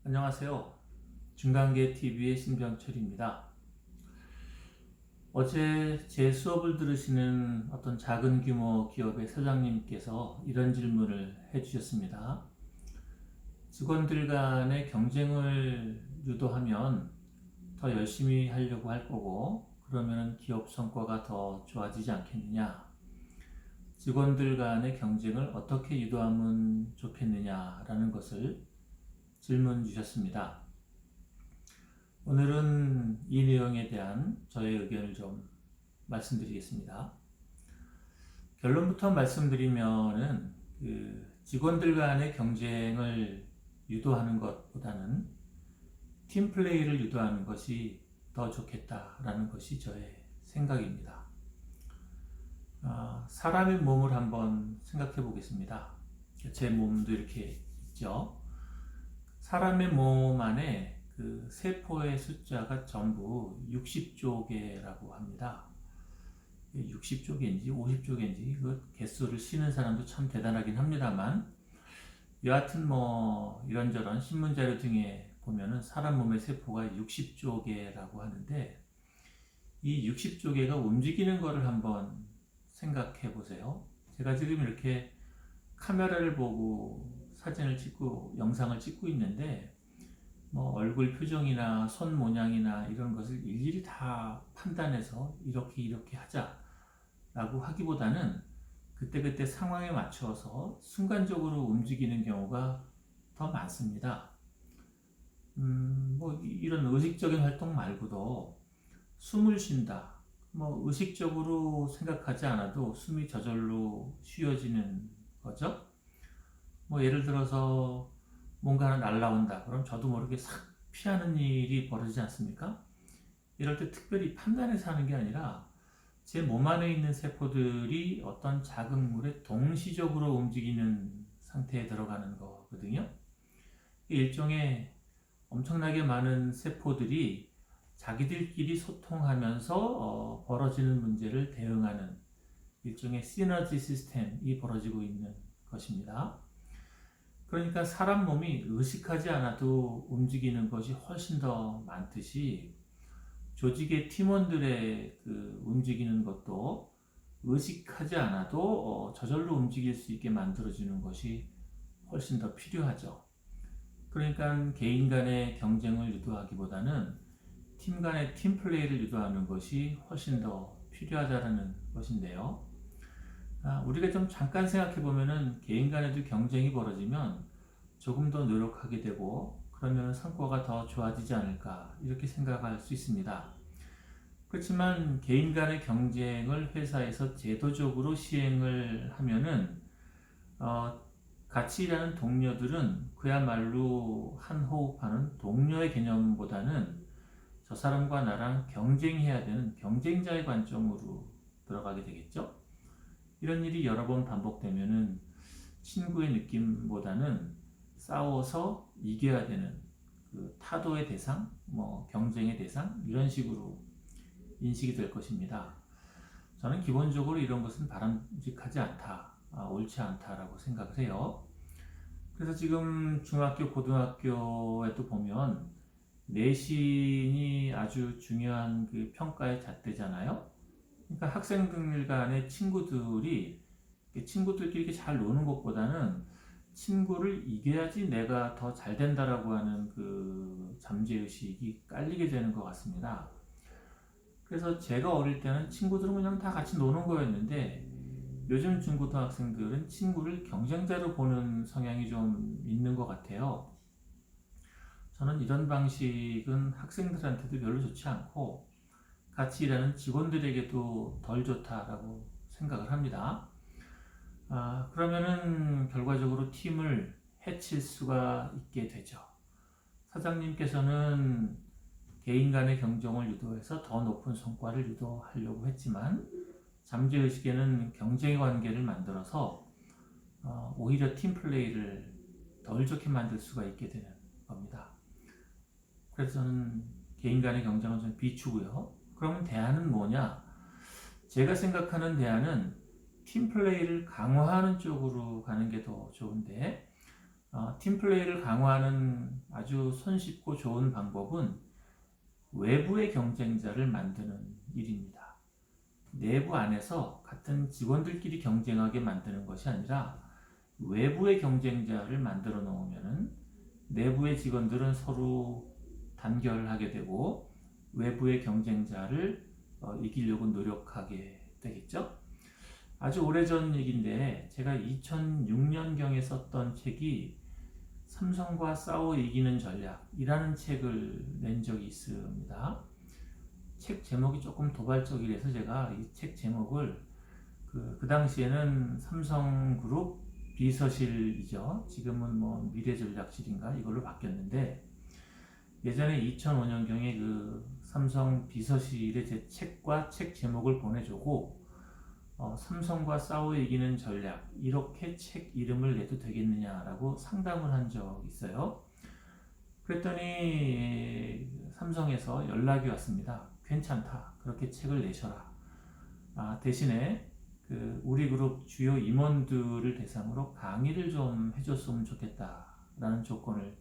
안녕하세요. 중간계 TV의 신병철입니다. 어제 제 수업을 들으시는 어떤 작은 규모 기업의 사장님께서 이런 질문을 해주셨습니다. 직원들 간의 경쟁을 유도하면 더 열심히 하려고 할 거고, 그러면 기업 성과가 더 좋아지지 않겠느냐? 직원들 간의 경쟁을 어떻게 유도하면 좋겠느냐라는 것을 질문 주셨습니다. 오늘은 이 내용에 대한 저의 의견을 좀 말씀드리겠습니다. 결론부터 말씀드리면은 직원들 간의 경쟁을 유도하는 것보다는 팀플레이를 유도하는 것이 더 좋겠다라는 것이 저의 생각입니다. 사람의 몸을 한번 생각해 보겠습니다. 제 몸도 이렇게 있죠. 사람의 몸 안에 그 세포의 숫자가 전부 60조 개라고 합니다. 60조 개인지 50조 개인지 그 개수를 쓰는 사람도 참 대단하긴 합니다만, 여하튼 뭐 이런저런 신문자료 등에 보면은 사람 몸의 세포가 60조 개라고 하는데, 이 60조 개가 움직이는 것을 한번 생각해 보세요. 제가 지금 이렇게 카메라를 보고 사진을 찍고 영상을 찍고 있는데, 뭐 얼굴 표정이나 손 모양이나 이런 것을 일일이 다 판단해서 이렇게 하자라고 하기보다는 그때그때 상황에 맞춰서 순간적으로 움직이는 경우가 더 많습니다. 뭐 이런 의식적인 활동 말고도 숨을 쉰다, 뭐 의식적으로 생각하지 않아도 숨이 저절로 쉬어지는 거죠. 뭐 예를 들어서 뭔가 하나 날라온다, 그럼 저도 모르게 싹 피하는 일이 벌어지지 않습니까? 이럴 때 특별히 판단해서 하는 게 아니라 제 몸 안에 있는 세포들이 어떤 자극물에 동시적으로 움직이는 상태에 들어가는 거거든요. 일종의 엄청나게 많은 세포들이 자기들끼리 소통하면서 벌어지는 문제를 대응하는 일종의 시너지 시스템이 벌어지고 있는 것입니다. 그러니까 사람 몸이 의식하지 않아도 움직이는 것이 훨씬 더 많듯이, 조직의 팀원들의 그 움직이는 것도 의식하지 않아도 저절로 움직일 수 있게 만들어주는 것이 훨씬 더 필요하죠. 그러니까 개인 간의 경쟁을 유도하기보다는 팀 간의 팀플레이를 유도하는 것이 훨씬 더 필요하다는 것인데요. 우리가 좀 잠깐 생각해 보면은 개인 간에도 경쟁이 벌어지면 조금 더 노력하게 되고, 그러면 성과가 더 좋아지지 않을까 이렇게 생각할 수 있습니다. 그렇지만 개인 간의 경쟁을 회사에서 제도적으로 시행을 하면은 같이 일하는 동료들은 그야말로 한 호흡하는 동료의 개념보다는 저 사람과 나랑 경쟁해야 되는 경쟁자의 관점으로 들어가게 되겠죠. 이런 일이 여러 번 반복되면은 친구의 느낌보다는 싸워서 이겨야 되는 그 타도의 대상, 뭐 경쟁의 대상, 이런 식으로 인식이 될 것입니다. 저는 기본적으로 이런 것은 바람직하지 않다, 옳지 않다라고 생각을 해요. 그래서 지금 중학교, 고등학교에도 보면 내신이 아주 중요한 그 평가의 잣대잖아요. 그러니까 학생들 간의 친구들끼리 이렇게 잘 노는 것보다는 친구를 이겨야지 내가 더 잘 된다라고 하는 그 잠재의식이 깔리게 되는 것 같습니다. 그래서 제가 어릴 때는 친구들은 그냥 다 같이 노는 거였는데, 요즘 중고등학생들은 친구를 경쟁자로 보는 성향이 좀 있는 것 같아요. 저는 이런 방식은 학생들한테도 별로 좋지 않고 같이 일하는 직원들에게도 덜 좋다라고 생각을 합니다. 그러면은 결과적으로 팀을 해칠 수가 있게 되죠. 사장님께서는 개인 간의 경쟁을 유도해서 더 높은 성과를 유도하려고 했지만, 잠재의식에는 경쟁의 관계를 만들어서 오히려 팀플레이를 덜 좋게 만들 수가 있게 되는 겁니다. 그래서 저는 개인 간의 경쟁은 좀 비추고요. 그러면 대안은 뭐냐? 제가 생각하는 대안은 팀플레이를 강화하는 쪽으로 가는 게 더 좋은데, 팀플레이를 강화하는 아주 손쉽고 좋은 방법은 외부의 경쟁자를 만드는 일입니다. 내부 안에서 같은 직원들끼리 경쟁하게 만드는 것이 아니라 외부의 경쟁자를 만들어 놓으면 내부의 직원들은 서로 단결하게 되고 외부의 경쟁자를 이기려고 노력하게 되겠죠. 아주 오래전 얘기인데 제가 2006년경에 썼던 책이 삼성과 싸워 이기는 전략이라는 책을 낸 적이 있습니다. 책 제목이 조금 도발적이라서 제가 이 책 제목을 그 당시에는 삼성그룹 비서실이죠. 지금은 뭐 미래전략실인가 이걸로 바뀌었는데 예전에 2005년경에 그 삼성 비서실에 제 책과 책 제목을 보내주고 삼성과 싸워 이기는 전략 이렇게 책 이름을 내도 되겠느냐라고 상담을 한 적이 있어요. 그랬더니 삼성에서 연락이 왔습니다. 괜찮다. 그렇게 책을 내셔라. 대신에 그 우리 그룹 주요 임원들을 대상으로 강의를 좀 해줬으면 좋겠다라는 조건을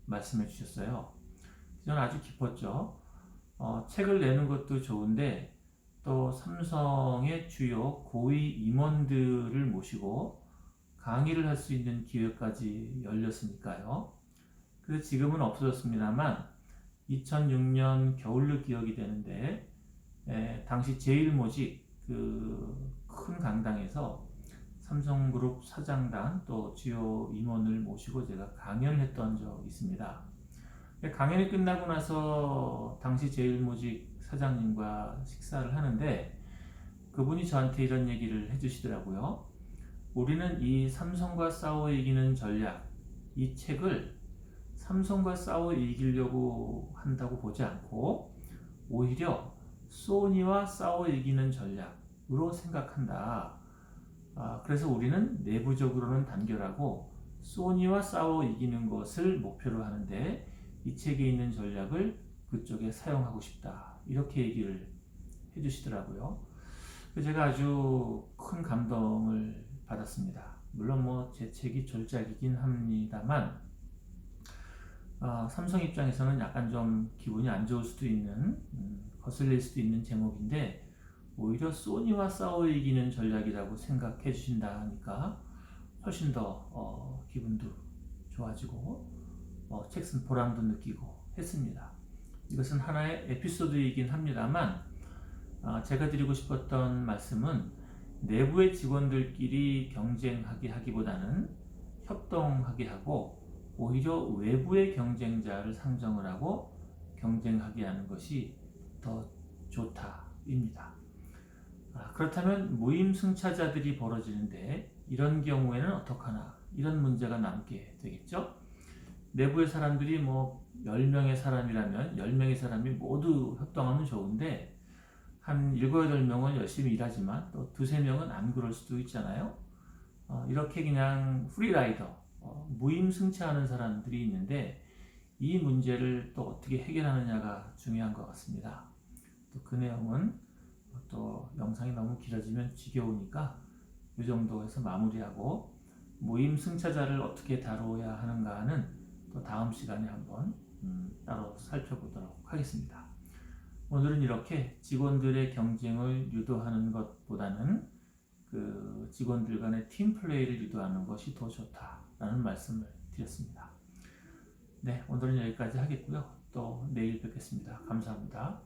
말씀해 주셨어요. 저는 아주 기뻤죠. 책을 내는 것도 좋은데 또 삼성의 주요 고위 임원들을 모시고 강의를 할 수 있는 기회까지 열렸으니까요. 그래서 지금은 없어졌습니다만 2006년 겨울로 기억이 되는데 당시 제일모직 그 큰 강당에서 삼성그룹 사장단 또 주요 임원을 모시고 제가 강연을 했던 적이 있습니다. 강연이 끝나고 나서 당시 제일모직 사장님과 식사를 하는데 그분이 저한테 이런 얘기를 해주시더라고요. 우리는 이 삼성과 싸워 이기는 전략, 이 책을 삼성과 싸워 이기려고 한다고 보지 않고 오히려 소니와 싸워 이기는 전략으로 생각한다. 그래서 우리는 내부적으로는 단결하고 소니와 싸워 이기는 것을 목표로 하는데 이 책에 있는 전략을 그쪽에 사용하고 싶다. 이렇게 얘기를 해주시더라고요. 제가 아주 큰 감동을 받았습니다. 물론 뭐 제 책이 졸작이긴 합니다만 삼성 입장에서는 약간 좀 기분이 안 좋을 수도 있는 거슬릴 수도 있는 제목인데 오히려 소니와 싸워 이기는 전략이라고 생각해 주신다 하니까 훨씬 더 기분도 좋아지고 책 쓴 보람도 느끼고 했습니다. 이것은 하나의 에피소드이긴 합니다만 제가 드리고 싶었던 말씀은 내부의 직원들끼리 경쟁하게 하기보다는 협동하게 하고 오히려 외부의 경쟁자를 상정을 하고 경쟁하게 하는 것이 더 좋다입니다. 그렇다면 무임승차자들이 벌어지는데 이런 경우에는 어떡하나 이런 문제가 남게 되겠죠. 내부의 사람들이 뭐 10명의 사람이라면 10명의 사람이 모두 협동하면 좋은데 한 7, 8명은 열심히 일하지만 또 2, 3명은 안 그럴 수도 있잖아요. 이렇게 그냥 프리라이더, 무임승차하는 사람들이 있는데 이 문제를 또 어떻게 해결하느냐가 중요한 것 같습니다. 또 그 내용은 또 영상이 너무 길어지면 지겨우니까 이 정도에서 마무리하고 무임승차자를 어떻게 다뤄야 하는가는 또 다음 시간에 한번 따로 살펴보도록 하겠습니다. 오늘은 이렇게 직원들의 경쟁을 유도하는 것보다는 그 직원들 간의 팀플레이를 유도하는 것이 더 좋다라는 말씀을 드렸습니다. 네, 오늘은 여기까지 하겠고요. 또 내일 뵙겠습니다. 감사합니다.